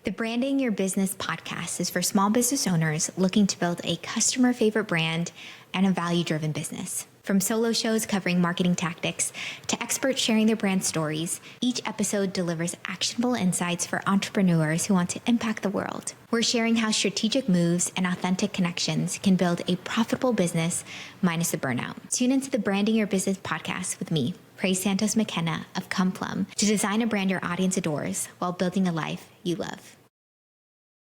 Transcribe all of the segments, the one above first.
The Branding Your Business podcast is for small business owners looking to build a customer favorite brand and a value-driven business. From solo shows covering marketing tactics to experts sharing their brand stories, each episode delivers actionable insights for entrepreneurs who want to impact the world. We're sharing how strategic moves and authentic connections can build a profitable business minus the burnout. Tune into the Branding Your Business podcast with me, Praise Santos McKenna of Come Plum, to design a brand your audience adores while building a life you love.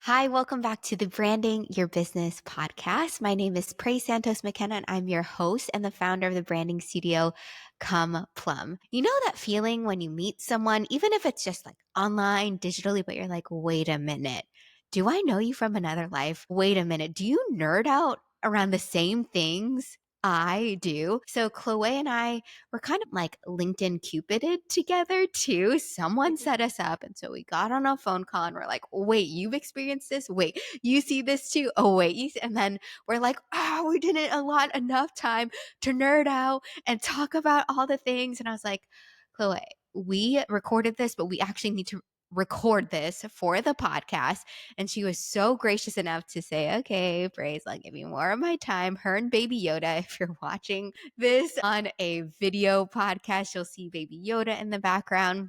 Hi, welcome back to the Branding Your Business podcast. My name is Praise Santos McKenna, and I'm your host and the founder of the branding studio, Come Plum. You know that feeling when you meet someone, even if it's just like online, digitally, but you're like, wait a minute, do I know you from another life? Wait a minute, do you nerd out around the same things I do? So Chloé and I were kind of like LinkedIn Cupided together too. Someone set us up. And so we got on a phone call and we're like, wait, you've experienced this? Wait, you see this too? Oh, wait. And then we're like, oh, we didn't allot enough time to nerd out and talk about all the things. And I was like, Chloé, we recorded this, but we actually need to record this for the podcast. And she was so gracious enough to say, okay, Praise, I'll give you more of my time. Her and Baby Yoda, if you're watching this on a video podcast, you'll see Baby Yoda in the background.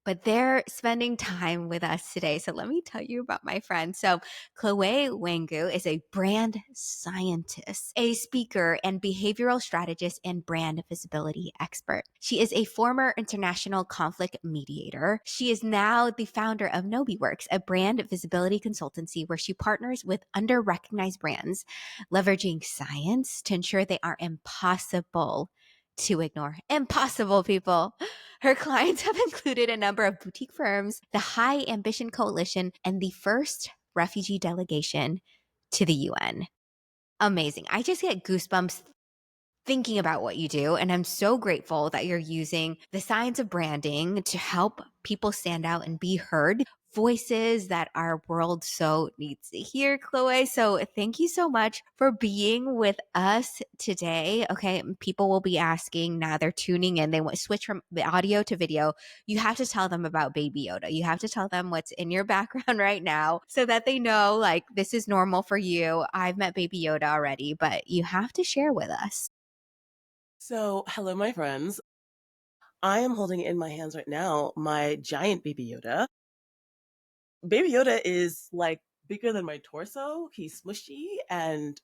But they're spending time with us today. So let me tell you about my friend. So Chloé Nwangwu is a brand scientist, a speaker, and behavioral strategist and brand visibility expert. She is a former international conflict mediator. She is now the founder of NobiWorks, a brand visibility consultancy where she partners with under-recognized brands, leveraging science to ensure they are impossible to ignore. Impossible, people. Her clients have included a number of boutique firms, the High Ambition Coalition, and the first refugee delegation to the UN. Amazing. I just get goosebumps thinking about what you do. And I'm so grateful that you're using the science of branding to help people stand out and be heard. Voices that our world so needs to hear, Chloé. So thank you so much for being with us today. Okay, people will be asking now, they're tuning in. They want to switch from the audio to video. You have to tell them about Baby Yoda. You have to tell them what's in your background right now so that they know like this is normal for you. I've met Baby Yoda already, but you have to share with us. So, hello, my friends. I am holding in my hands right now my giant Baby Yoda. Baby Yoda is like bigger than my torso. He's smushy and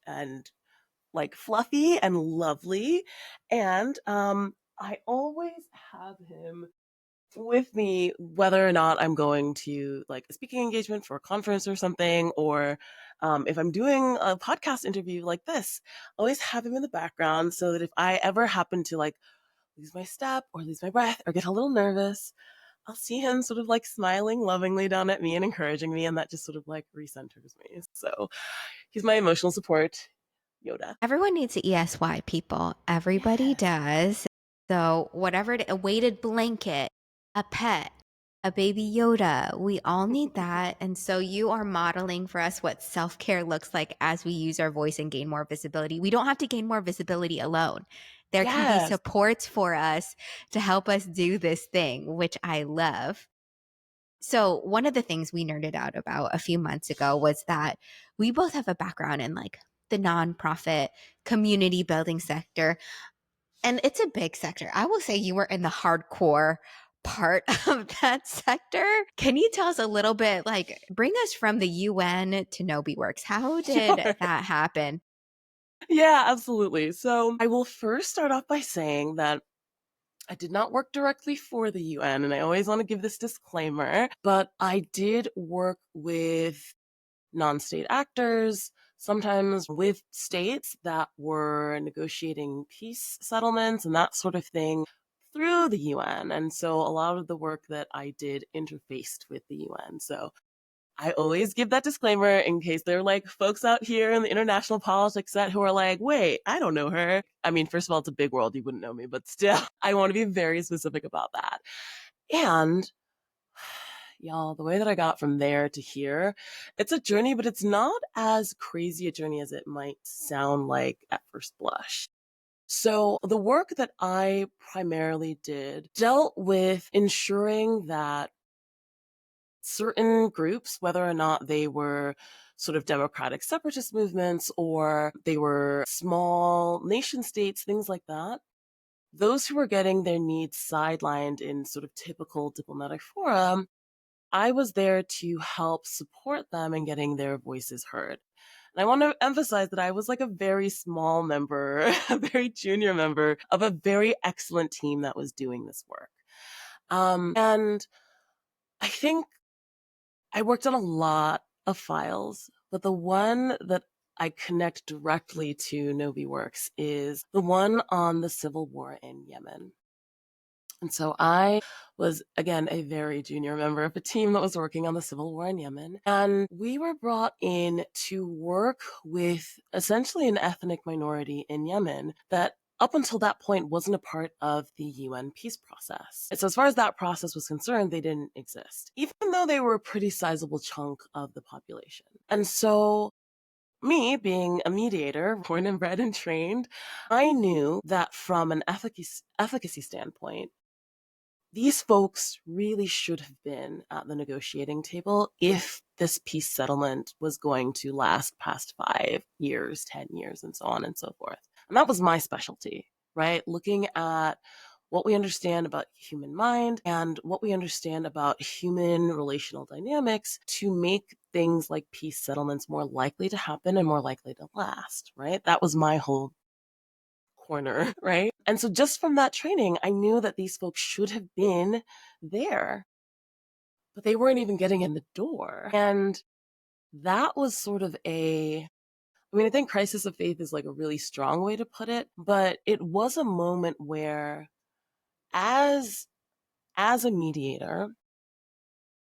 like fluffy and lovely. And I always have him with me, whether or not I'm going to like a speaking engagement for a conference or something, or if I'm doing a podcast interview like this, I always have him in the background so that if I ever happen to like lose my step or lose my breath or get a little nervous, I'll see him sort of like smiling lovingly down at me and encouraging me, and that just sort of like recenters me. So he's my emotional support, Yoda. Everyone needs an ESY, people. Everybody does. So whatever, a weighted blanket, a pet, a Baby Yoda, we all need that. And so you are modeling for us what self-care looks like as we use our voice and gain more visibility. We don't have to gain more visibility alone. There can be Yes. supports for us to help us do this thing, which I love. So one of the things we nerded out about a few months ago was that we both have a background in like the nonprofit community building sector. And it's a big sector. I will say you were in the hardcore part of that sector. Can you tell us a little bit, like bring us from the UN to NobiWorks? How did Sure. that happen? Yeah, absolutely. So I will first start off by saying that I did not work directly for the UN, and I always want to give this disclaimer, but I did work with non-state actors, sometimes with states that were negotiating peace settlements and that sort of thing through the UN. And so a lot of the work that I did interfaced with the UN. So I always give that disclaimer in case there are like folks out here in the international politics set who are like, wait, I don't know her. I mean, first of all, it's a big world. You wouldn't know me, but still, I want to be very specific about that. And y'all, the way that I got from there to here, it's a journey, but it's not as crazy a journey as it might sound like at first blush. So the work that I primarily did dealt with ensuring that certain groups, whether or not they were sort of democratic separatist movements or they were small nation states, things like that, those who were getting their needs sidelined in sort of typical diplomatic forum, I was there to help support them in getting their voices heard. And I want to emphasize that I was like a very small member, a very junior member of a very excellent team that was doing this work. And I think I worked on a lot of files, but the one that I connect directly to NoviWorks is the one on the civil war in Yemen. And so I was, again, a very junior member of a team that was working on the civil war in Yemen. And we were brought in to work with essentially an ethnic minority in Yemen that up until that point wasn't a part of the UN peace process. And so as far as that process was concerned, they didn't exist, even though they were a pretty sizable chunk of the population. And so me being a mediator, born and bred and trained, I knew that from an efficacy standpoint, these folks really should have been at the negotiating table if this peace settlement was going to last past 5 years, 10 years, and so on and so forth. And that was my specialty, right? Looking at what we understand about human mind and what we understand about human relational dynamics to make things like peace settlements more likely to happen and more likely to last, right? That was my whole corner, right? And so just from that training, I knew that these folks should have been there, but they weren't even getting in the door. And that was sort of I think crisis of faith is like a really strong way to put it, but it was a moment where as a mediator,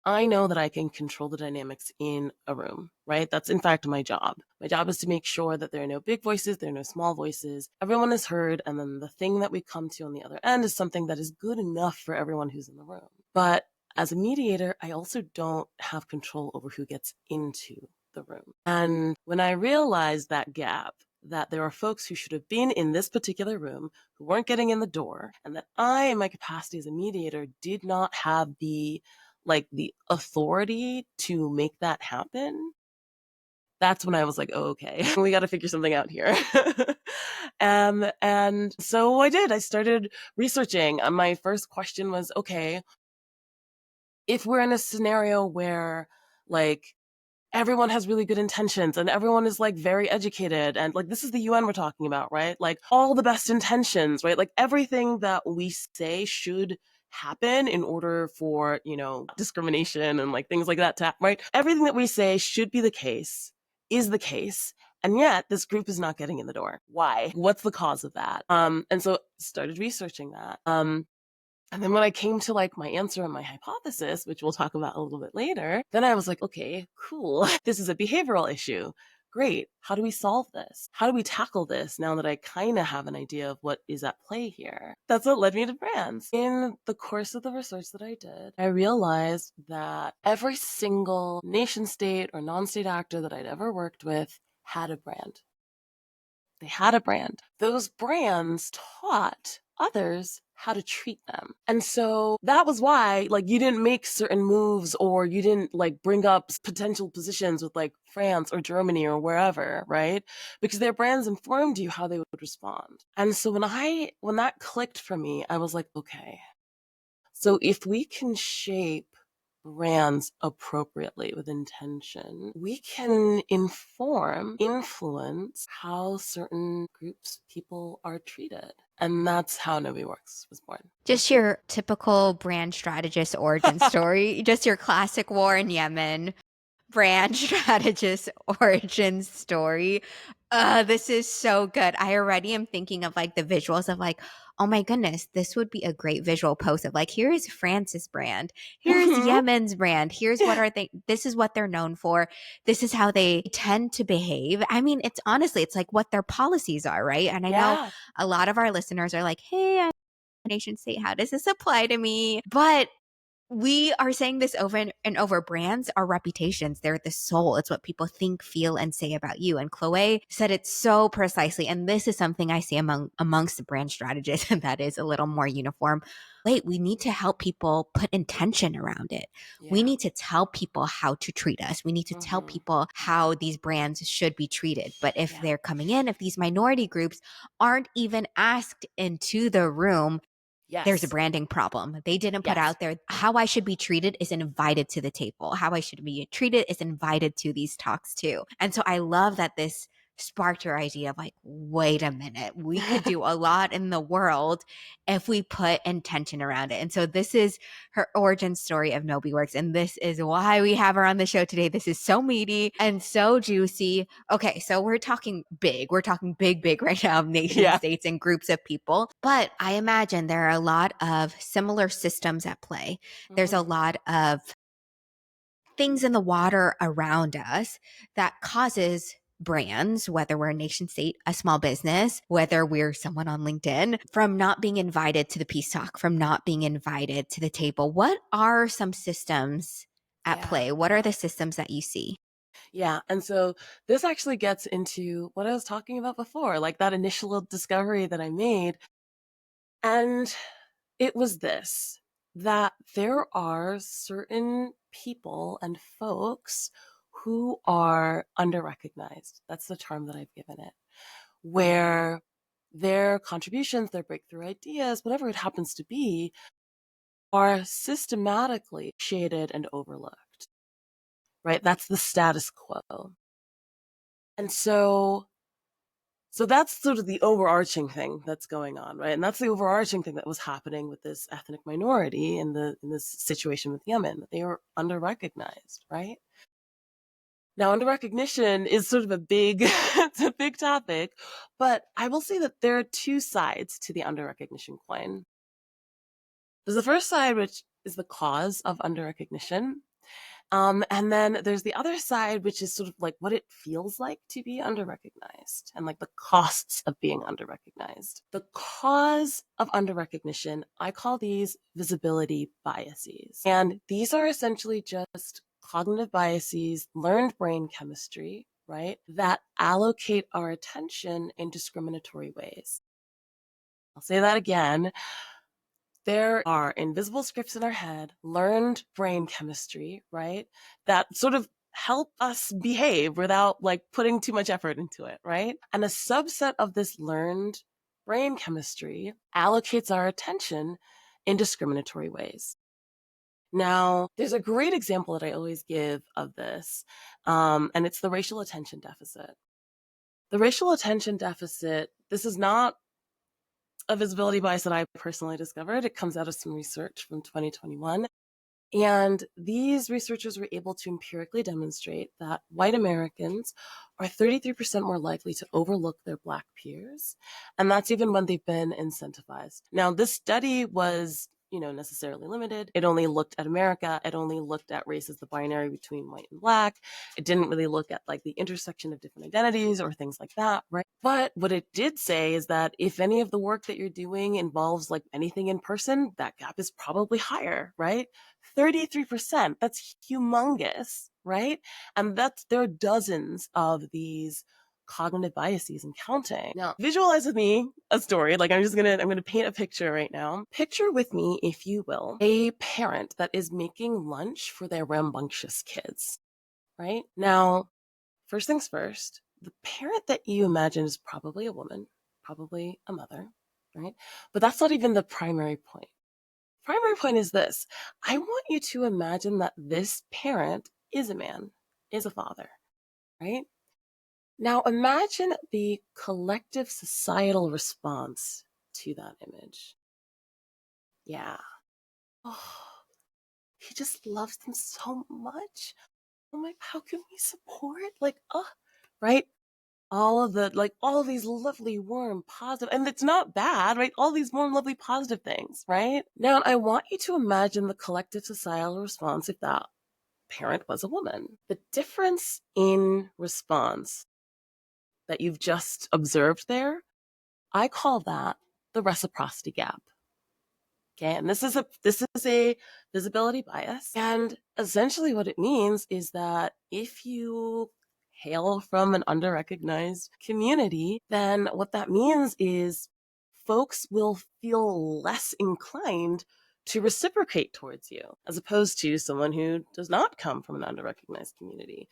I know that I can control the dynamics in a room, right? That's in fact my job. My job is to make sure that there are no big voices, there are no small voices, everyone is heard, and then the thing that we come to on the other end is something that is good enough for everyone who's in the room. But as a mediator, I also don't have control over who gets into the room. And when I realized that gap, that there are folks who should have been in this particular room who weren't getting in the door, and that I, in my capacity as a mediator, did not have the authority to make that happen, that's when I was like, oh, okay, we got to figure something out here. And so I did. I started researching. My first question was, okay, if we're in a scenario where like everyone has really good intentions and everyone is like very educated and like this is the UN we're talking about, right? Like all the best intentions, right? Like everything that we say should happen in order for, discrimination and like things like that to happen, right? Everything that we say should be the case is the case. And yet this group is not getting in the door. Why? What's the cause of that? And so started researching that. And then when I came to like my answer and my hypothesis, which we'll talk about a little bit later, then I was like, okay, cool. This is a behavioral issue. Great. How do we solve this? How do we tackle this now that I kind of have an idea of what is at play here? That's what led me to brands. In the course of the research that I did, I realized that every single nation state or non-state actor that I'd ever worked with had a brand. They had a brand. Those brands taught others how to treat them. And so that was why, like, you didn't make certain moves or you didn't, like, bring up potential positions with, like, France or Germany or wherever, right? Because their brands informed you how they would respond. And so when that clicked for me, I was like, okay, so if we can shape brands appropriately with intention, we can influence how certain groups, people are treated. And that's how NoviWorks was born. Just your typical brand strategist origin story, just your classic war in Yemen brand strategist origin story. This is so good. I already am thinking of like the visuals of like, oh my goodness, this would be a great visual post of like, here is France's brand, here's Yemen's brand, here's what are they, this is what they're known for, this is how they tend to behave. I mean, it's honestly, it's like what their policies are, right? And I know a lot of our listeners are like, hey, I'm a nation state, how does this apply to me? But we are saying this over and over. Brands are reputations. They're the soul. It's what people think, feel, and say about you. And Chloé said it so precisely. And this is something I see amongst the brand strategists that is a little more uniform. Wait, we need to help people put intention around it. We Yeah. need to tell people how to treat us. We need to tell people how these brands should be treated. But if Yeah. they're coming in, if these minority groups aren't even asked into the room, there's a Yes. branding problem. They didn't put Yes. out there how I should be treated is invited to the table. How I should be treated is invited to these talks too. And so I love that this sparked your idea of like, wait a minute, we could do a lot in the world if we put intention around it. And so this is her origin story of Nobi Works. And this is why we have her on the show today. This is so meaty and so juicy. Okay, so we're talking big. We're talking big right now of nation Yeah. states and groups of people. But I imagine there are a lot of similar systems at play. There's a lot of things in the water around us that causes brands, whether we're a nation state, a small business, whether we're someone on LinkedIn, from not being invited to the peace talk, from not being invited to the table. What are some systems at Yeah. play? What are the systems that you see? Yeah. And so this actually gets into what I was talking about before, like that initial discovery that I made. And it was this, that there are certain people and folks who are underrecognized. That's the term that I've given it, where their contributions, their breakthrough ideas, whatever it happens to be, are systematically shaded and overlooked, right? That's the status quo. And so that's sort of the overarching thing that's going on, right? And that's the overarching thing that was happening with this ethnic minority in this situation with Yemen. They were underrecognized, right? Now, underrecognition is sort of a big, it's a big topic, but I will say that there are two sides to the underrecognition coin. There's the first side, which is the cause of underrecognition. And then there's the other side, which is sort of like what it feels like to be underrecognized and like the costs of being underrecognized. The cause of underrecognition, I call these visibility biases. And these are essentially just cognitive biases, learned brain chemistry, right, that allocate our attention in discriminatory ways. I'll say that again. There are invisible scripts in our head, learned brain chemistry, right? That sort of help us behave without like putting too much effort into it, right? And a subset of this learned brain chemistry allocates our attention in discriminatory ways. Now, there's a great example that I always give of this, and it's the racial attention deficit. The racial attention deficit, this is not a visibility bias that I personally discovered. It comes out of some research from 2021. And these researchers were able to empirically demonstrate that white Americans are 33% more likely to overlook their Black peers. And that's even when they've been incentivized. Now, this study was, necessarily limited. It only looked at America. It only looked at race as the binary between white and Black. It didn't really look at like the intersection of different identities or things like that, right? But what it did say is that if any of the work that you're doing involves like anything in person, that gap is probably higher, right? 33%. That's humongous, right? And there are dozens of these cognitive biases and counting. Now, visualize with me a story. Like I'm gonna paint a picture right now. Picture with me, if you will, a parent that is making lunch for their rambunctious kids, right? Now, first things first, the parent that you imagine is probably a woman, probably a mother, right? But that's not even the primary point. Primary point is this. I want you to imagine that this parent is a man, is a father, right? Now imagine the collective societal response to that image. Yeah. Oh, he just loves them so much. Oh my, how can we support? Like, right? All of these lovely, warm, positive, and it's not bad, right? All these warm, lovely, positive things, right? Now, I want you to imagine the collective societal response if that parent was a woman. The difference in response that you've just observed there, I call that the reciprocity gap. Okay, and this is a visibility bias. And essentially what it means is that if you hail from an underrecognized community, then what that means is folks will feel less inclined to reciprocate towards you as opposed to someone who does not come from an underrecognized community.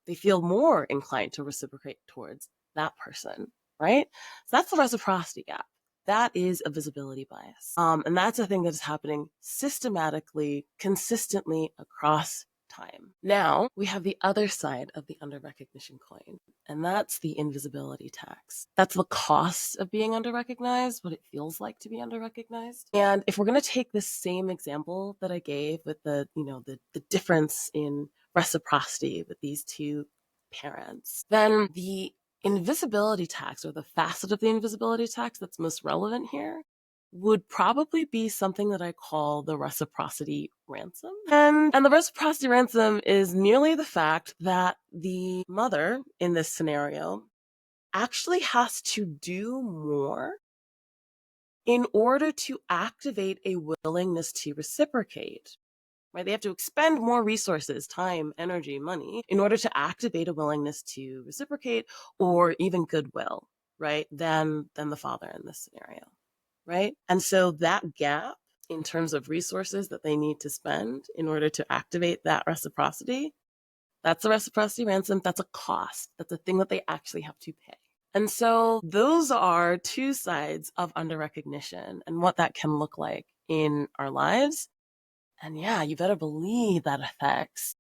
They feel more inclined to reciprocate towards that person, right? So that's the reciprocity gap. That is a visibility bias. And that's a thing that is happening systematically, consistently across time. Now we have the other side of the under recognition coin, and that's the invisibility tax. That's the cost of being under recognized, what it feels like to be under recognized. And if we're going to take this same example that I gave with the difference in reciprocity with these two parents, then the invisibility tax, or the facet of the invisibility tax that's most relevant here, would probably be something that I call the reciprocity ransom. And the reciprocity ransom is merely the fact that the mother in this scenario actually has to do more in order to activate a willingness to reciprocate. Right? They have to expend more resources, time, energy, money, in order to activate a willingness to reciprocate or even goodwill, right? Than the father in this scenario, right? And so that gap in terms of resources that they need to spend in order to activate that reciprocity, that's a reciprocity ransom. That's a cost. That's a thing that they actually have to pay. And so those are two sides of under recognition and what that can look like in our lives. And yeah, you better believe that affects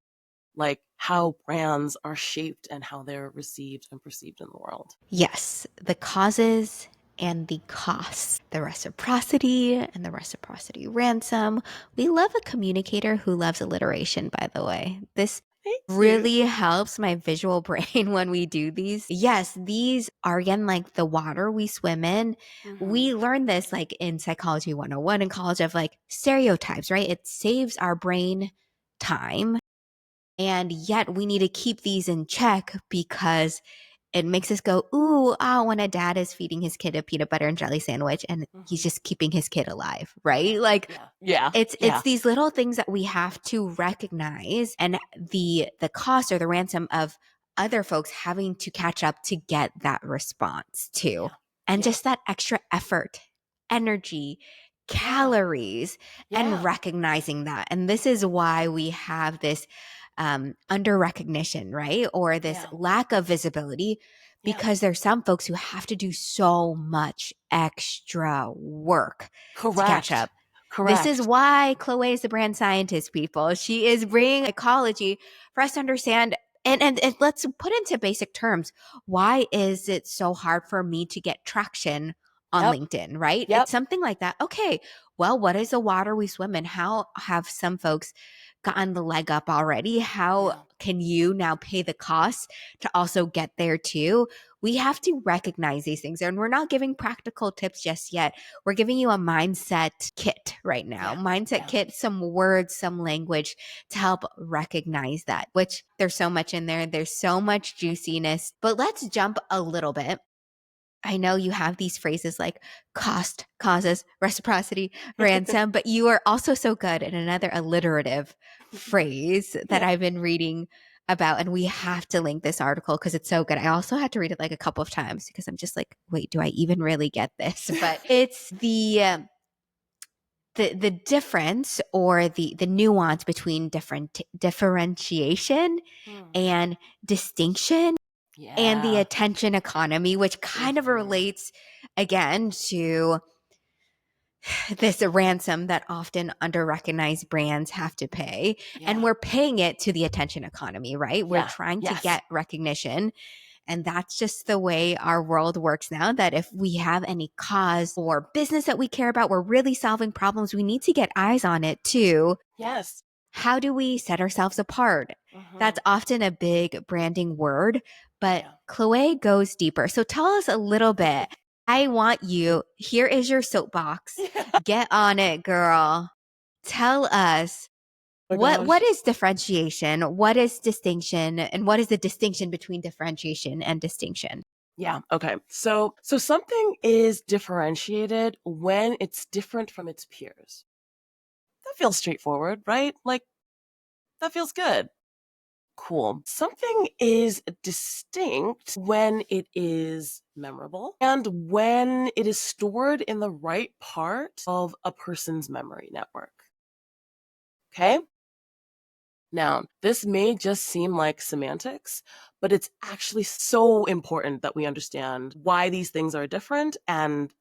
like how brands are shaped and how they're received and perceived in the world. Yes, the causes and the costs, the reciprocity and the reciprocity ransom. We love a communicator who loves alliteration, by the way. This Thank really you. helps my visual brain when we do these. Yes, these are again like the water we swim in. We learn this like in Psychology 101 in college of like stereotypes, right? It saves our brain time. And yet we need to keep these in check because it makes us go, ooh, ah, when a dad is feeding his kid a peanut butter and jelly sandwich and he's just keeping his kid alive, right? Like it's these little things that we have to recognize, and the cost or the ransom of other folks having to catch up to get that response too. And just that extra effort, energy, calories, and recognizing that. And this is why we have this under recognition, right? Or this lack of visibility, because there's some folks who have to do so much extra work to catch up. This is why Chloé is the brand scientist, people. She is bringing ecology for us to understand. And let's put into basic terms, why is it so hard for me to get traction on LinkedIn, right? It's something like that. Okay, well, what is the water we swim in? How have some folks gotten the leg up already? How can you now pay the cost to also get there too? We have to recognize these things, and we're not giving practical tips just yet. We're giving you a mindset kit right now. Mindset kit, some words, some language to help recognize that, which there's so much in there. There's so much juiciness, but let's jump a little bit. I know you have these phrases like cost, causes, reciprocity, ransom, but you are also so good at another alliterative phrase that I've been reading about, and we have to link this article because it's so good. I also had to read it like a couple of times because I'm just like, wait, do I even really get this? But it's the difference or the nuance between differentiation and distinction and the attention economy, which kind of relates again to this ransom that often under-recognized brands have to pay. And we're paying it to the attention economy, right? We're trying to get recognition. And that's just the way our world works now, that if we have any cause or business that we care about, we're really solving problems, we need to get eyes on it too. Yes. How do we set ourselves apart? That's often a big branding word, but Chloé goes deeper. So tell us a little bit. I want you, here is your soapbox. Get on it, girl. Tell us what is differentiation? What is distinction? And what is the distinction between differentiation and distinction? Yeah. Okay. So something is differentiated when it's different from its peers. that feels straightforward, right? Like, that feels good. Cool. Something is distinct when it is memorable and when it is stored in the right part of a person's memory network. Okay? Now, this may just seem like semantics, but it's actually so important that we understand why these things are different and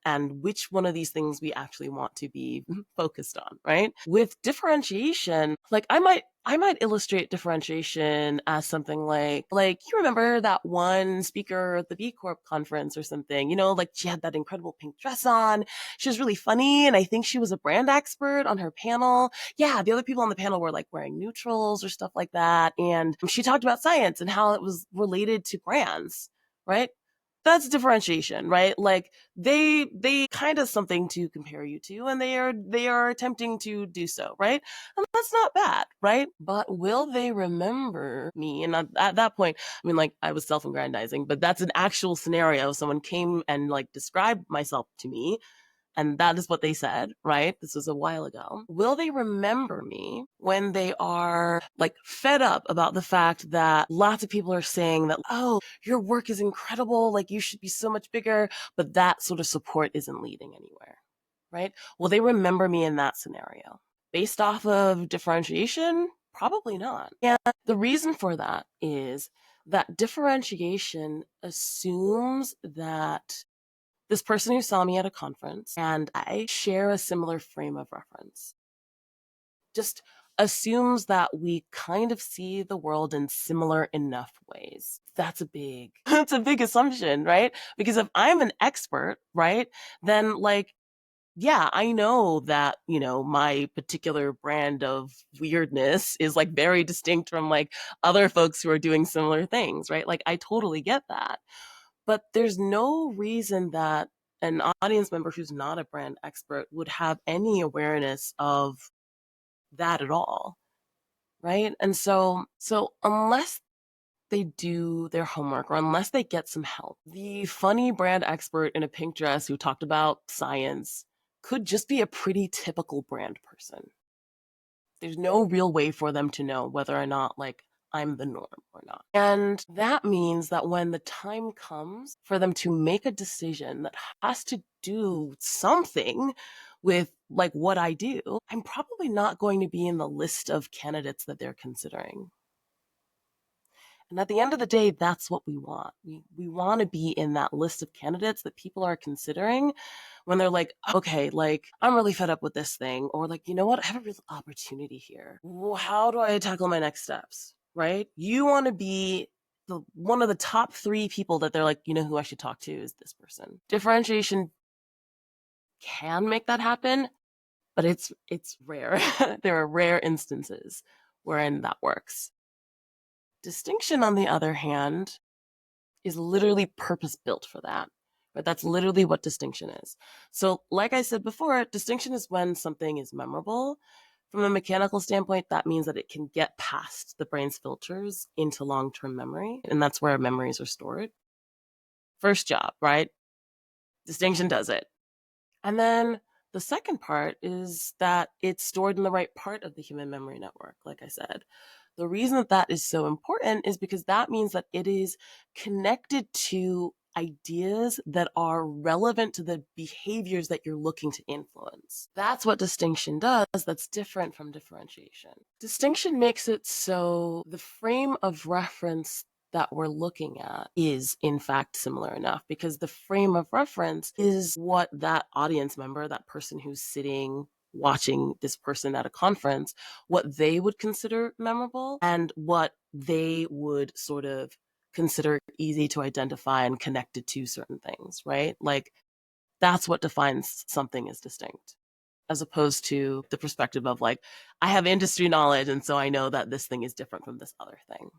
which one of these things we actually want to be focused on, right? With differentiation, like I might illustrate differentiation as something like you remember that one speaker at the B Corp conference or something, like she had that incredible pink dress on. She was really funny and I think she was a brand expert on her panel. Yeah, the other people on the panel were like wearing neutrals or stuff like that. And she talked about science and how it was related to brands, right? That's differentiation, right? Like they kind of something to compare you to and they are attempting to do so, right? And that's not bad, right? But will they remember me? And at that point, I mean, like I was self-aggrandizing, but that's an actual scenario. Someone came and like described myself to me and that is what they said, right? This was a while ago. Will they remember me when they are like fed up about the fact that lots of people are saying that, oh, your work is incredible, like you should be so much bigger, but that sort of support isn't leading anywhere, right? Will they remember me in that scenario? Based off of differentiation? Probably not. And the reason for that is that differentiation assumes that this person who saw me at a conference and I share a similar frame of reference. Just assumes that we kind of see the world in similar enough ways. That's that's a big assumption, right? Because if I'm an expert, right, then like, yeah, I know that, my particular brand of weirdness is like very distinct from like other folks who are doing similar things, right? Like I totally get that. But there's no reason that an audience member who's not a brand expert would have any awareness of that at all, right? And so unless they do their homework or unless they get some help, the funny brand expert in a pink dress who talked about science could just be a pretty typical brand person. There's no real way for them to know whether or not like I'm the norm or not. And that means that when the time comes for them to make a decision that has to do something with like what I do, I'm probably not going to be in the list of candidates that they're considering. And at the end of the day, that's what we want. We want to be in that list of candidates that people are considering when they're like, okay, like I'm really fed up with this thing, or like, you know what, I have a real opportunity here. How do I tackle my next steps? Right? You want to be one of the top 3 people that they're like, who I should talk to is this person. Differentiation can make that happen, but it's rare. There are rare instances wherein that works. Distinction, on the other hand, is literally purpose built for that. But that's literally what distinction is. So, like I said before, distinction is when something is memorable. From a mechanical standpoint, that means that it can get past the brain's filters into long-term memory, and that's where memories are stored. First job, right? Distinction does it. And then the second part is that it's stored in the right part of the human memory network, like I said. The reason that that is so important is because that means that it is connected to ideas that are relevant to the behaviors that you're looking to influence. That's what distinction does. That's different from differentiation. Distinction makes it so the frame of reference that we're looking at is in fact similar enough because the frame of reference is what that audience member, that person who's sitting watching this person at a conference, what they would consider memorable and what they would sort of consider easy to identify and connected to certain things, right? Like that's what defines something as distinct, as opposed to the perspective of like, I have industry knowledge and so I know that this thing is different from this other thing.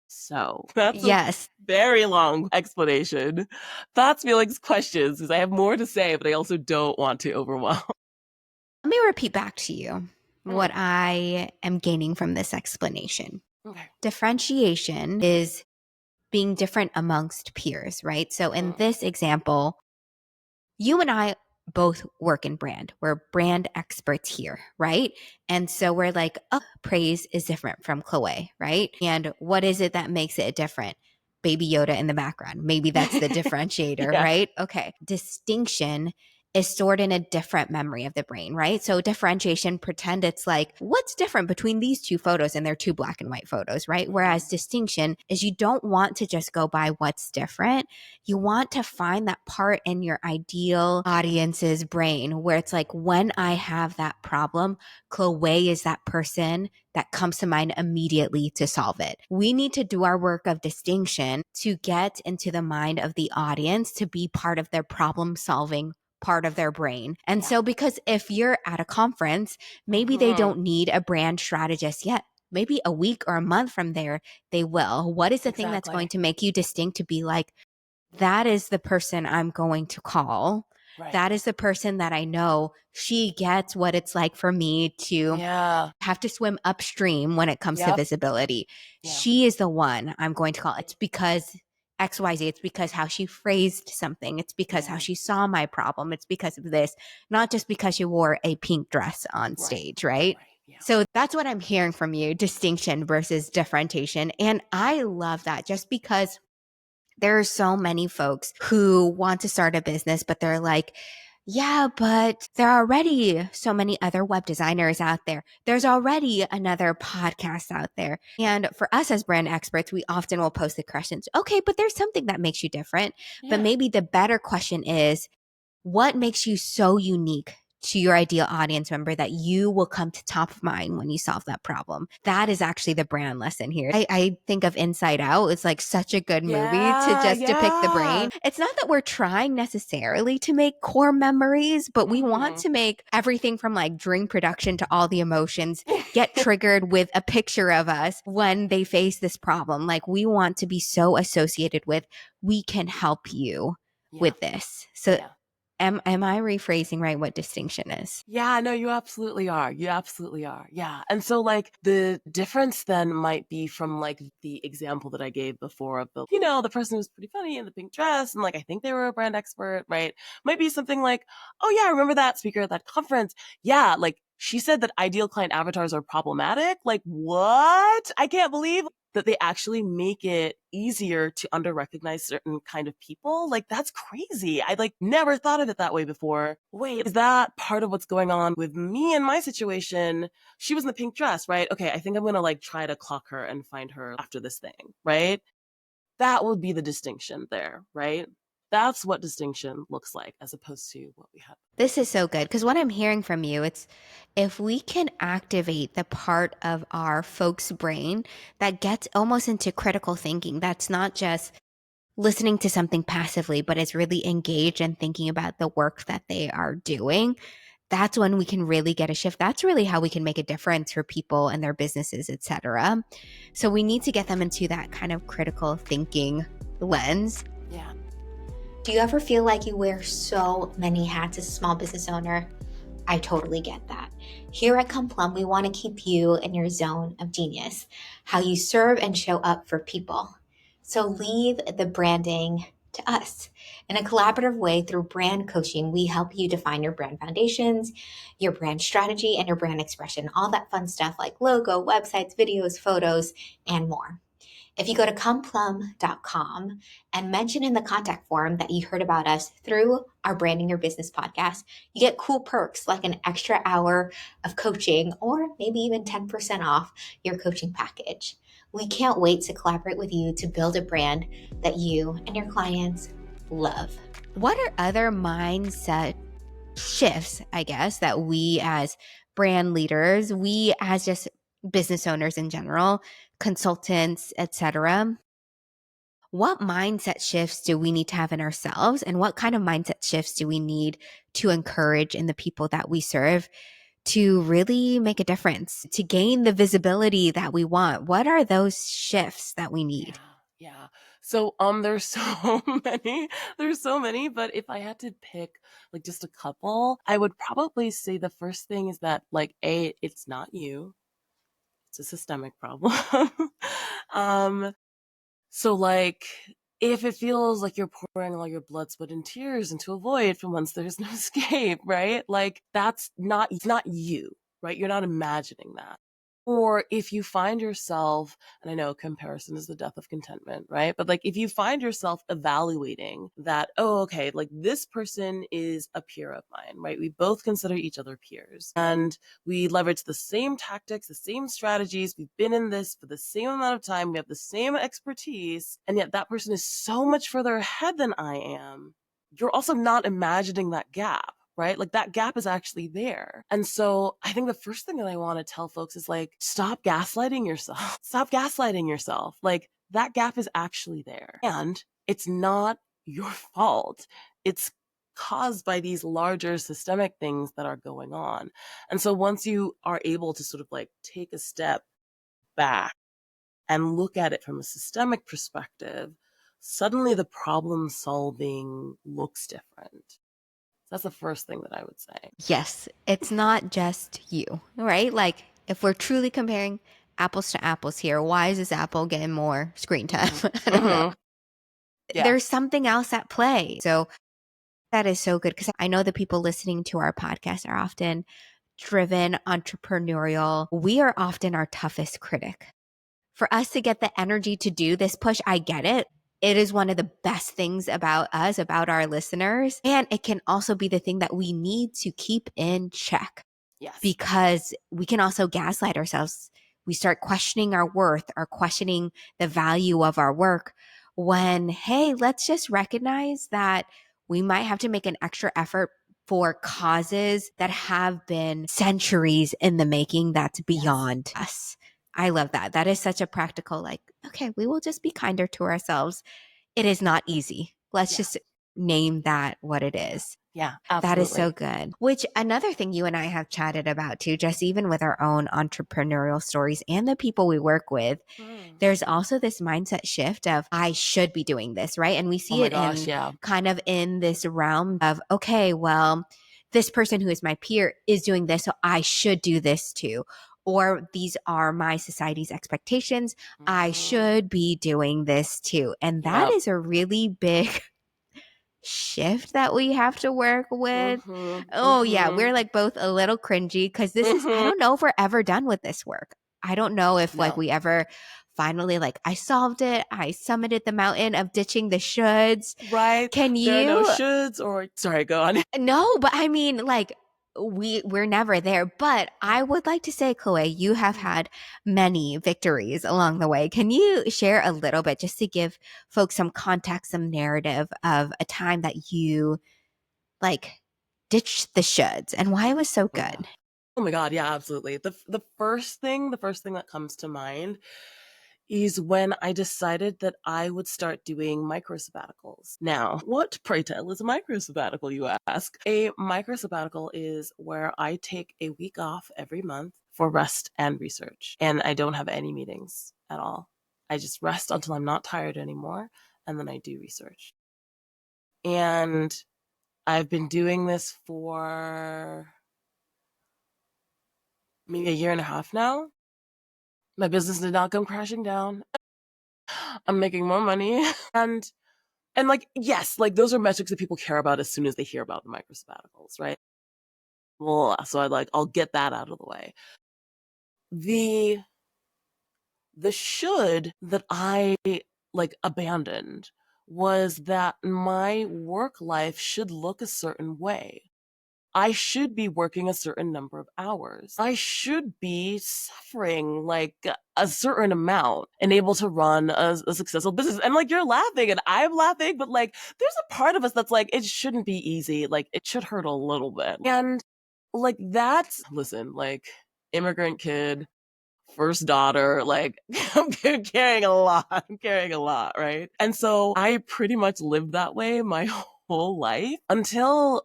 So that's a Yes. very long explanation. Thoughts, feelings, questions, because I have more to say, but I also don't want to overwhelm. Let me repeat back to you what I am gaining from this explanation. Okay. Differentiation is being different amongst peers, right? So in this example, you and I both work in brand. We're brand experts here, right? And so we're like, oh, praise is different from Chloé, right? And what is it that makes it different? Baby Yoda in the background. Maybe that's the differentiator, Yeah. right? Okay. Distinction is stored in a different memory of the brain, right? So differentiation, pretend it's like, what's different between these two photos? And they're two black and white photos, right? Whereas distinction is you don't want to just go by what's different. You want to find that part in your ideal audience's brain where it's like, when I have that problem, Chloé is that person that comes to mind immediately to solve it. We need to do our work of distinction to get into the mind of the audience to be part of their problem solving part of their brain. And so because if you're at a conference, maybe they don't need a brand strategist yet. Maybe a week or a month from there, they will. What is the thing that's going to make you distinct to be like, that is the person I'm going to call. Right. That is the person that I know she gets what it's like for me to have to swim upstream when it comes to visibility. Yeah. She is the one I'm going to call. It's because XYZ. It's because how she phrased something. It's because how she saw my problem. It's because of this, not just because she wore a pink dress on stage, right? Yeah. So that's what I'm hearing from you, distinction versus differentiation. And I love that just because there are so many folks who want to start a business, but they're like, yeah, but there are already so many other web designers out there. There's already another podcast out there. And for us as brand experts, we often will post the questions, okay, but there's something that makes you different. But maybe the better question is, what makes you so unique to your ideal audience member that you will come to top of mind when you solve that problem? That is actually the brand lesson here. I think of Inside Out. It's like such a good movie to just depict the brain. It's not that we're trying necessarily to make core memories, but we want to make everything from like dream production to all the emotions get triggered with a picture of us when they face this problem. Like we want to be so associated with, we can help you with this. So Am I rephrasing right what distinction is? Yeah, no, you absolutely are. You absolutely are. Yeah. And so like the difference then might be from like the example that I gave before of the, the person who's pretty funny in the pink dress and like I think they were a brand expert, right? Might be something like, oh yeah, I remember that speaker at that conference. Yeah, like she said that ideal client avatars are problematic. Like what? I can't believe that they actually make it easier to under recognize certain kind of people. Like that's crazy. I like never thought of it that way before. Wait, is that part of what's going on with me and my situation? She was in the pink dress, right? Okay, I think I'm gonna like try to clock her and find her after this thing, right? That would be the distinction there, right? That's what distinction looks like as opposed to what we have. This is so good because what I'm hearing from you, it's if we can activate the part of our folks' brain that gets almost into critical thinking, that's not just listening to something passively, but is really engaged and thinking about the work that they are doing. That's when we can really get a shift. That's really how we can make a difference for people and their businesses, etc. So we need to get them into that kind of critical thinking lens. Yeah. Do you ever feel like you wear so many hats as a small business owner? I totally get that. Here at Come Plum, we want to keep you in your zone of genius, how you serve and show up for people. So leave the branding to us. In a collaborative way through brand coaching, we help you define your brand foundations, your brand strategy, and your brand expression, all that fun stuff like logo, websites, videos, photos, and more. If you go to comeplum.com and mention in the contact form that you heard about us through our Branding Your Business podcast, you get cool perks like an extra hour of coaching or maybe even 10% off your coaching package. We can't wait to collaborate with you to build a brand that you and your clients love. What are other mindset shifts, I guess, that we as brand leaders, we as just business owners in general, consultants, etc., what mindset shifts do we need to have in ourselves, and what kind of mindset shifts do we need to encourage in the people that we serve to really make a difference, to gain the visibility that we want? What are those shifts that we need? Yeah. So there's so many. There's so many, but if I had to pick like just a couple, I would probably say the first thing is that like it's not you. It's a systemic problem. um so like if it feels like you're pouring all your blood, sweat, and tears into a void from whence there's no escape, right? Like it's not you, right? You're not imagining that. Or if you find yourself, and I know comparison is the death of contentment, right? But like if you find yourself evaluating that, oh, okay, like this person is a peer of mine, right? We both consider each other peers and we leverage the same tactics, the same strategies. We've been in this for the same amount of time. We have the same expertise. And yet that person is so much further ahead than I am. You're also not imagining that gap, right? Like that gap is actually there. And so I think the first thing that I want to tell folks is like, stop gaslighting yourself. Stop gaslighting yourself. Like that gap is actually there. And it's not your fault. It's caused by these larger systemic things that are going on. And so once you are able to sort of like take a step back and look at it from a systemic perspective, suddenly the problem solving looks different. That's the first thing that I would say. Yes, it's not just you, right? Like if we're truly comparing apples to apples here, why is this apple getting more screen time? I don't know. Yeah. There's something else at play. So that is so good because I know the people listening to our podcast are often driven, entrepreneurial. We are often our toughest critic. For us to get the energy to do this push, I get it. It is one of the best things about us, about our listeners. And it can also be the thing that we need to keep in check. Yes. Because we can also gaslight ourselves. We start questioning our worth or questioning the value of our work when, hey, let's just recognize that we might have to make an extra effort for causes that have been centuries in the making that's beyond us. I love that. That is such a practical, like, okay, we will just be kinder to ourselves. It is not easy. Let's just name that what it is. Yeah, absolutely. That is so good. Which another thing you and I have chatted about too, just even with our own entrepreneurial stories and the people we work with, there's also this mindset shift of I should be doing this, right? And we see kind of in this realm of, okay, well, this person who is my peer is doing this, so I should do this too. Or these are my society's expectations. I should be doing this too. And that is a really big shift that we have to work with. Yeah, we're like both a little cringy because this is, I don't know if we're ever done with this work. I don't know if like we ever finally like I solved it. I summited the mountain of ditching the shoulds. Right. Can you? There are no shoulds or sorry, go on. No, but I mean like we're never there. But I would like to say, Chloé, you have had many victories along the way. Can you share a little bit just to give folks some context, some narrative of a time that you like ditched the shoulds and why it was so good? Oh my God, yeah, absolutely. The first thing that comes to mind is when I decided that I would start doing micro sabbaticals. Now, what, pray tell, is a micro sabbatical, you ask? A micro sabbatical is where I take a week off every month for rest and research, and I don't have any meetings at all. I just rest until I'm not tired anymore, and then I do research. And I've been doing this for maybe a year and a half now. My business did not come crashing down. I'm making more money. And like, yes, like those are metrics that people care about as soon as they hear about the micro sabbaticals, right? Well, so I'll get that out of the way. The should that I like abandoned was that my work life should look a certain way. I should be working a certain number of hours. I should be suffering like a certain amount and able to run a successful business. And like, you're laughing and I'm laughing, but like, there's a part of us that's like, it shouldn't be easy. Like, it should hurt a little bit. And like, listen, like, immigrant kid, first daughter, like, I'm carrying a lot. I'm carrying a lot, right? And so I pretty much lived that way my whole life until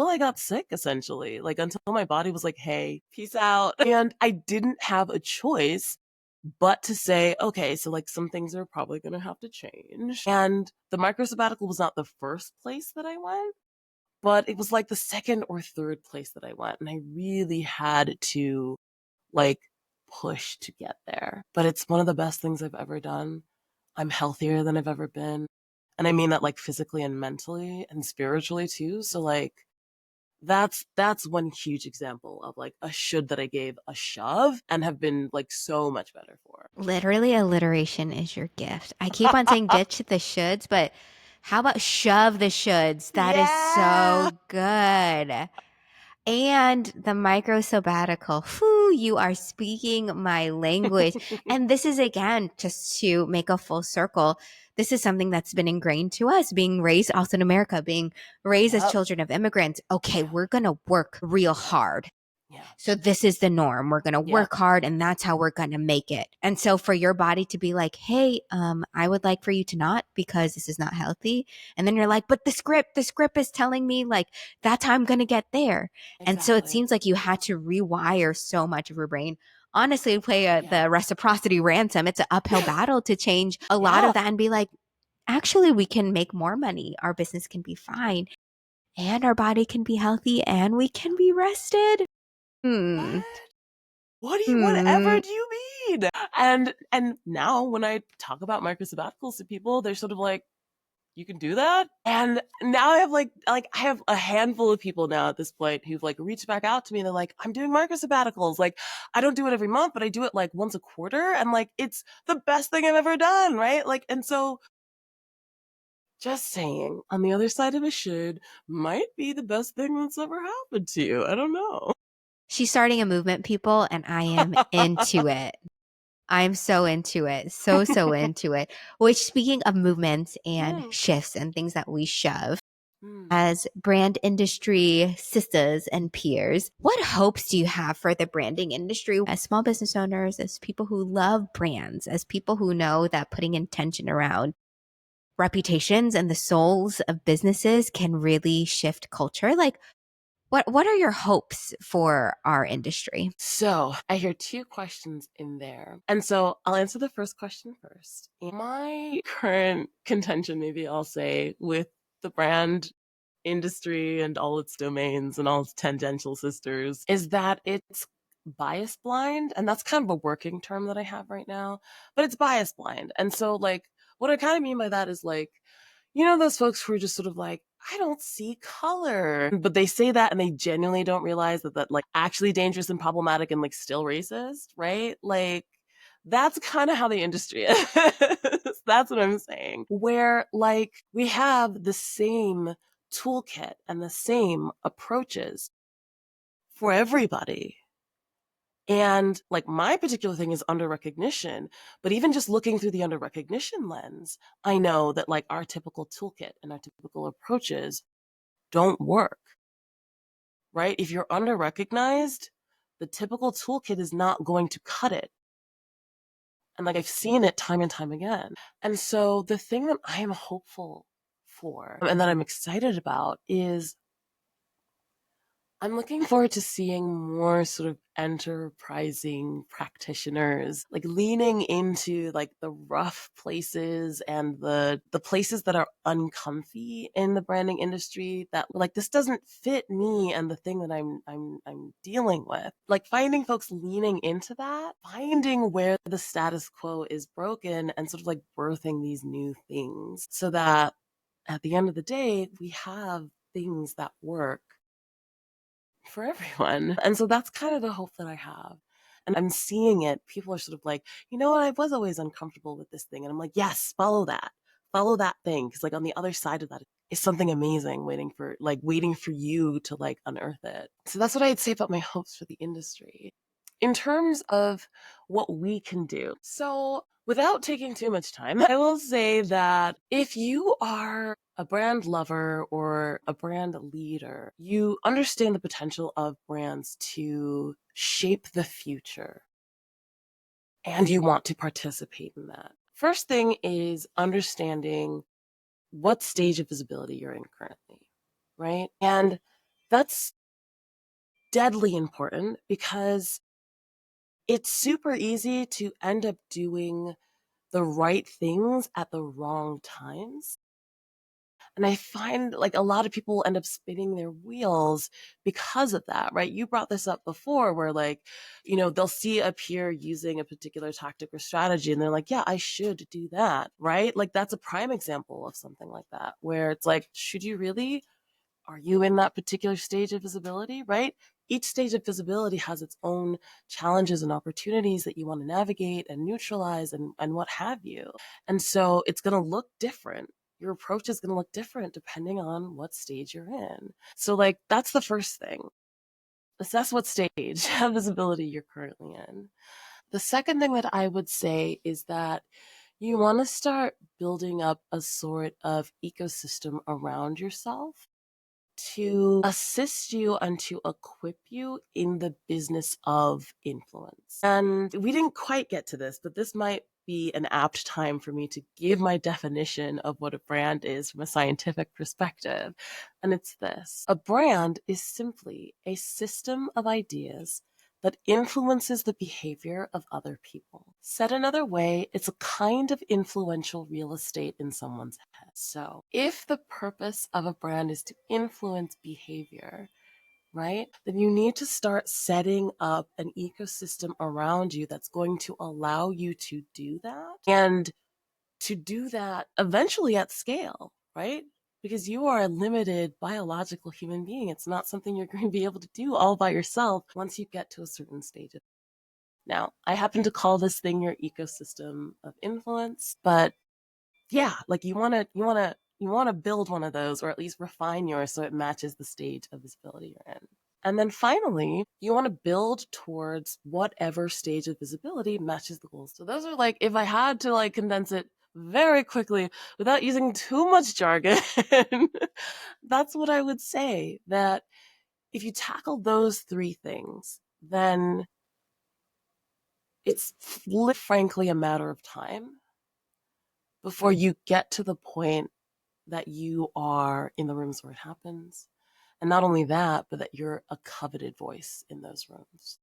I got sick, essentially, like until my body was like, hey, peace out. And I didn't have a choice but to say, okay, so like some things are probably going to have to change. And the micro sabbatical was not the first place that I went, but it was like the second or third place that I went. And I really had to like push to get there. But it's one of the best things I've ever done. I'm healthier than I've ever been. And I mean that like physically and mentally and spiritually too. So like that's one huge example of like a should that I gave a shove and have been like so much better for. Literally, alliteration is your gift. I keep on saying ditch the shoulds, but how about shove the shoulds? That is Yeah. so good. And the micro sabbatical. Whew, you are speaking my language. And this is, again, just to make a full circle, this is something that's been ingrained to us, being raised also in America, being raised as Yep. children of immigrants. Okay, we're going to work real hard. Yeah. So this is the norm. We're going to Yep. work hard and that's how we're going to make it. And so for your body to be like, hey, I would like for you to not because this is not healthy. And then you're like, but the script is telling me like, that's how I'm going to get there. Exactly. And so it seems like you had to rewire so much of your brain. Honestly, play Yeah. the reciprocity ransom. It's an uphill battle to change a lot Yeah. of that and be like, actually, we can make more money. Our business can be fine and our body can be healthy and we can be rested. Whatever do you mean? And now when I talk about micro sabbaticals to people, they're sort of like, you can do that? And now I have like I have a handful of people now at this point who've like reached back out to me and they're like, I'm doing micro sabbaticals. Like I don't do it every month, but I do it like once a quarter. And like it's the best thing I've ever done, right? Like, and so just saying, on the other side of a should might be the best thing that's ever happened to you. I don't know. She's starting a movement, people, and I am into it. I'm so into it. So into it. Which, speaking of movements and shifts and things that we shove, as brand industry sisters and peers, what hopes do you have for the branding industry as small business owners, as people who love brands, as people who know that putting intention around reputations and the souls of businesses can really shift culture? Like, what are your hopes for our industry? So I hear two questions in there. And so I'll answer the first question first. My current contention, maybe I'll say, with the brand industry and all its domains and all its tangential sisters is that it's bias blind. And that's kind of a working term that I have right now, but it's bias blind. And so like what I kind of mean by that is like, you know, those folks who are just sort of like, I don't see color. But they say that and they genuinely don't realize that like actually dangerous and problematic and like still racist, right? Like that's kind of how the industry is. That's what I'm saying. Where like we have the same toolkit and the same approaches for everybody. And like my particular thing is under recognition, but even just looking through the under recognition lens, I know that like our typical toolkit and our typical approaches don't work, right? If you're under recognized, the typical toolkit is not going to cut it. And like I've seen it time and time again. And so the thing that I am hopeful for and that I'm excited about is I'm looking forward to seeing more sort of enterprising practitioners, like leaning into like the rough places and the places that are uncomfy in the branding industry that like this doesn't fit me and the thing that I'm dealing with. Like finding folks leaning into that, finding where the status quo is broken and sort of like birthing these new things so that at the end of the day, we have things that work for everyone. And so that's kind of the hope that I have. And I'm seeing it. People are sort of like, you know what? I was always uncomfortable with this thing. And I'm like, yes, follow that. Follow that thing. Cause like on the other side of that is something amazing waiting for you to like unearth it. So that's what I'd say about my hopes for the industry. In terms of what we can do. So without taking too much time, I will say that if you are a brand lover or a brand leader, you understand the potential of brands to shape the future and you want to participate in that. First thing is understanding what stage of visibility you're in currently, right? And that's deadly important because it's super easy to end up doing the right things at the wrong times. And I find like a lot of people end up spinning their wheels because of that, right? You brought this up before where like, they'll see a peer using a particular tactic or strategy and they're like, yeah, I should do that, right? Like that's a prime example of something like that where it's like, should you really? Are you in that particular stage of visibility, right? Each stage of visibility has its own challenges and opportunities that you want to navigate and neutralize and what have you. And so it's going to look different. Your approach is going to look different depending on what stage you're in. So, like, that's the first thing. Assess what stage of visibility you're currently in. The second thing that I would say is that you want to start building up a sort of ecosystem around yourself to assist you and to equip you in the business of influence. And we didn't quite get to this, but this might be an apt time for me to give my definition of what a brand is from a scientific perspective. And it's this: a brand is simply a system of ideas that influences the behavior of other people. Said another way, it's a kind of influential real estate in someone's head. So, if the purpose of a brand is to influence behavior, right, then you need to start setting up an ecosystem around you that's going to allow you to do that and to do that eventually at scale, right? Because you are a limited biological human being. It's not something you're going to be able to do all by yourself once you get to a certain stage. Now, I happen to call this thing your ecosystem of influence, but yeah, like you want to build one of those or at least refine yours so it matches the stage of visibility you're in. And then finally, you want to build towards whatever stage of visibility matches the goals. So those are like, if I had to like condense it very quickly without using too much jargon, that's what I would say, that if you tackle those three things, then it's frankly a matter of time before you get to the point that you are in the rooms where it happens. And not only that, but that you're a coveted voice in those rooms.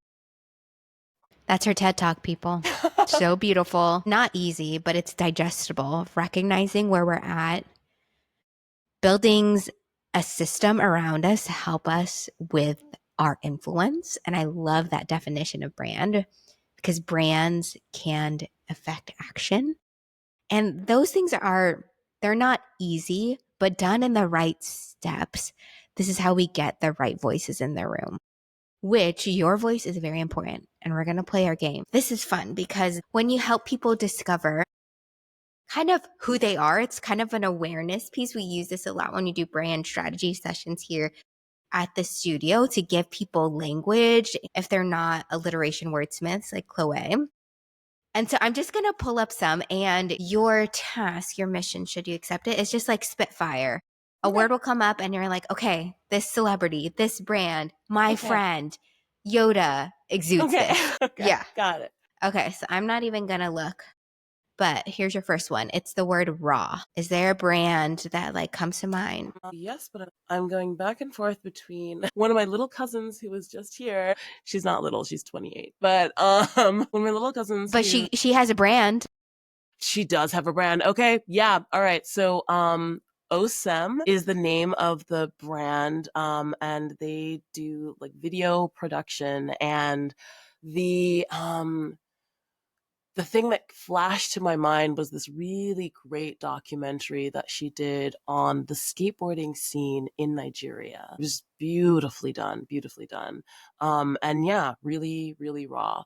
That's her TED Talk, people. So beautiful. Not easy, but it's digestible. Recognizing where we're at, building a system around us to help us with our influence. And I love that definition of brand because brands can affect action. And those things they're not easy, but done in the right steps. This is how we get the right voices in the room, which your voice is very important. And we're going to play our game. This is fun because when you help people discover kind of who they are, it's kind of an awareness piece. We use this a lot when you do brand strategy sessions here at the studio to give people language if they're not alliteration wordsmiths like Chloé. And so I'm just going to pull up some, and your task, your mission, should you accept it, is just like spitfire. A word will come up and you're like, okay, this celebrity, this brand, my friend, Yoda exudes this. Okay. Yeah. Got it. Okay. So I'm not even going to look, but here's your first one. It's the word raw. Is there a brand that like comes to mind? Yes, but I'm going back and forth between one of my little cousins who was just here. She's not little, she's 28. But one of my little cousins. But she has a brand. She does have a brand. Okay. Yeah. All right. So OSEM is the name of the brand. And they do like video production, and the thing that flashed to my mind was this really great documentary that she did on the skateboarding scene in Nigeria. It was beautifully done, beautifully done. And yeah, really, really raw.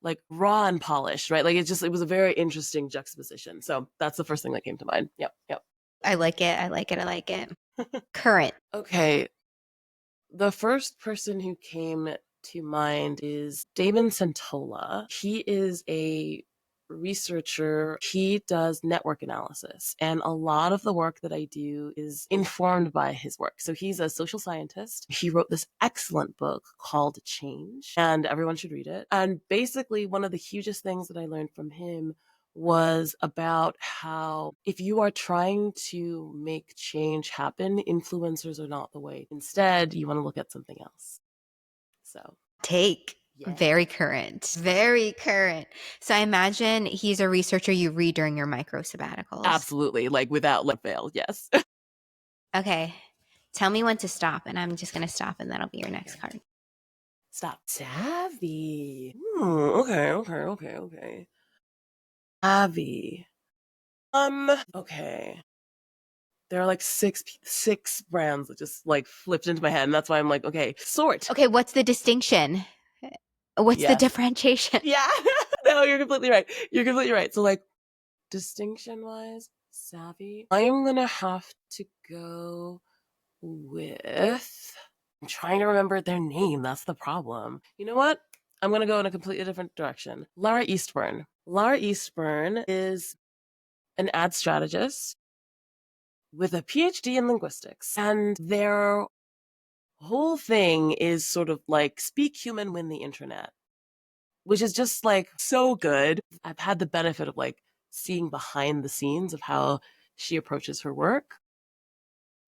Like raw and polished, right? Like it was a very interesting juxtaposition. So that's the first thing that came to mind. Yep, yep. I like it. I like it. I like it. Current. Okay. The first person who came to mind is Damon Santola. He is a researcher. He does network analysis, and a lot of the work that I do is informed by his work. So he's a social scientist. He wrote this excellent book called Change, and everyone should read it. And basically, one of the hugest things that I learned from him was about how if you are trying to make change happen, influencers are not the way. Instead, you want to look at something else. So Take. yeah. Very current. Very current. So I imagine he's a researcher you read during your micro sabbaticals. Absolutely, like without fail, yes. Okay. Tell me when to stop, and I'm just going to stop, and that'll be your next card. Stop. Savvy. Okay. Savvy. Okay. There are like six brands that just like flipped into my head, and that's why I'm like, okay, sort. Okay, what's the distinction? What's the Yes. differentiation? Yeah. No, you're completely right. You're completely right. So like distinction wise, savvy. I'm gonna have to go with. I'm trying to remember their name. That's the problem. You know what? I'm gonna go in a completely different direction. Lara Eastburn. Lara Eastburn is an ad strategist with a PhD in linguistics, and their whole thing is sort of like speak human, win the internet, which is just like so good. I've had the benefit of like seeing behind the scenes of how she approaches her work.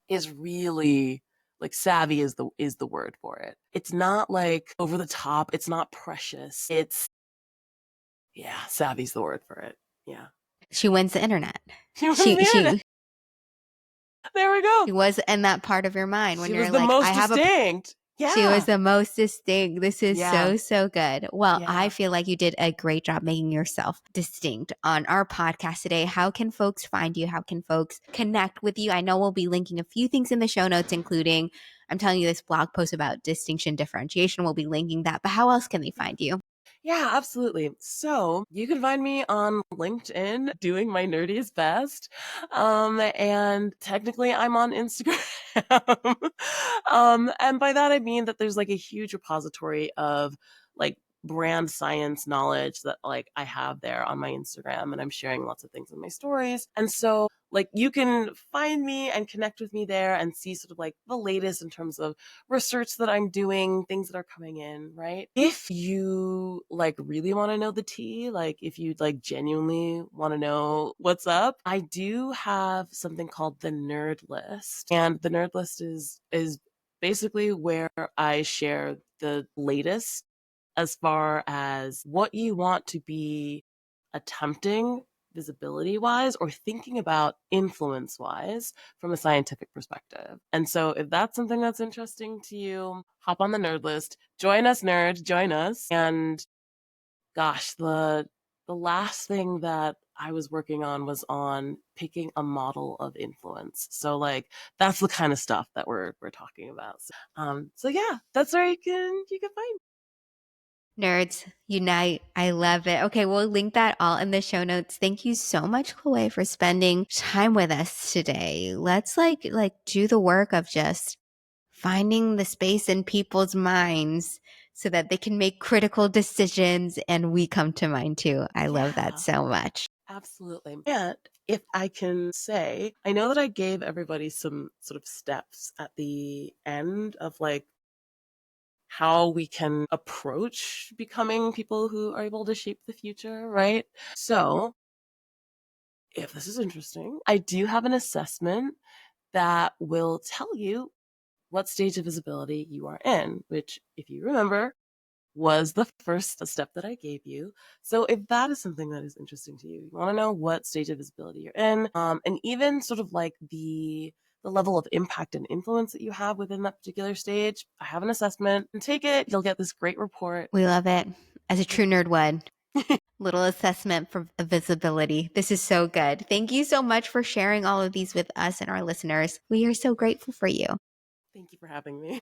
Is really like savvy is the word for it. It's not like over the top, it's not precious. It's yeah, savvy's the word for it. Yeah. She wins the internet. She was She the internet. There we go. she was in that part of your mind when She you're was the like, most I have a. distinct. Yeah. She was the most distinct. This is Yeah. so good. Well, Yeah. I feel like you did a great job making yourself distinct on our podcast today. How can folks find you? How can folks connect with you? I know we'll be linking a few things in the show notes, including I'm telling you this blog post about distinction differentiation. We'll be linking that. But how else can they find you? Yeah, absolutely. So you can find me on LinkedIn doing my nerdiest best. And technically I'm on Instagram. And by that I mean that there's like a huge repository of like brand science knowledge that like I have there on my Instagram, and I'm sharing lots of things in my stories. And so like you can find me and connect with me there and see sort of like the latest in terms of research that I'm doing, things that are coming in, right? If you like really want to know the tea, like if you like genuinely want to know what's up, I do have something called the Nerd List. And the Nerd List is basically where I share the latest as far as what you want to be attempting visibility wise or thinking about influence wise from a scientific perspective. And so if that's something that's interesting to you, hop on the nerd list, join us nerd, join us. And gosh, the last thing that I was working on was on picking a model of influence. So like that's the kind of stuff that we're talking about. So yeah, that's where you can find. Nerds unite. I love it. Okay, we'll link that all in the show notes. Thank you so much, Chloé, for spending time with us today. Let's like do the work of just finding the space in people's minds so that they can make critical decisions and we come to mind too. I love that Yeah. so much. Absolutely. And if I can say, I know that I gave everybody some sort of steps at the end of like how we can approach becoming people who are able to shape the future, right? So, if this is interesting, I do have an assessment that will tell you what stage of visibility you are in, which, if you remember, was the first step that I gave you. So if that is something that is interesting to you, you want to know what stage of visibility you're in, and even sort of like the level of impact and influence that you have within that particular stage, I have an assessment. And take it. You'll get this great report. We love it. As a true nerd would. Little assessment for visibility. This is so good. Thank you so much for sharing all of these with us and our listeners. We are so grateful for you. Thank you for having me.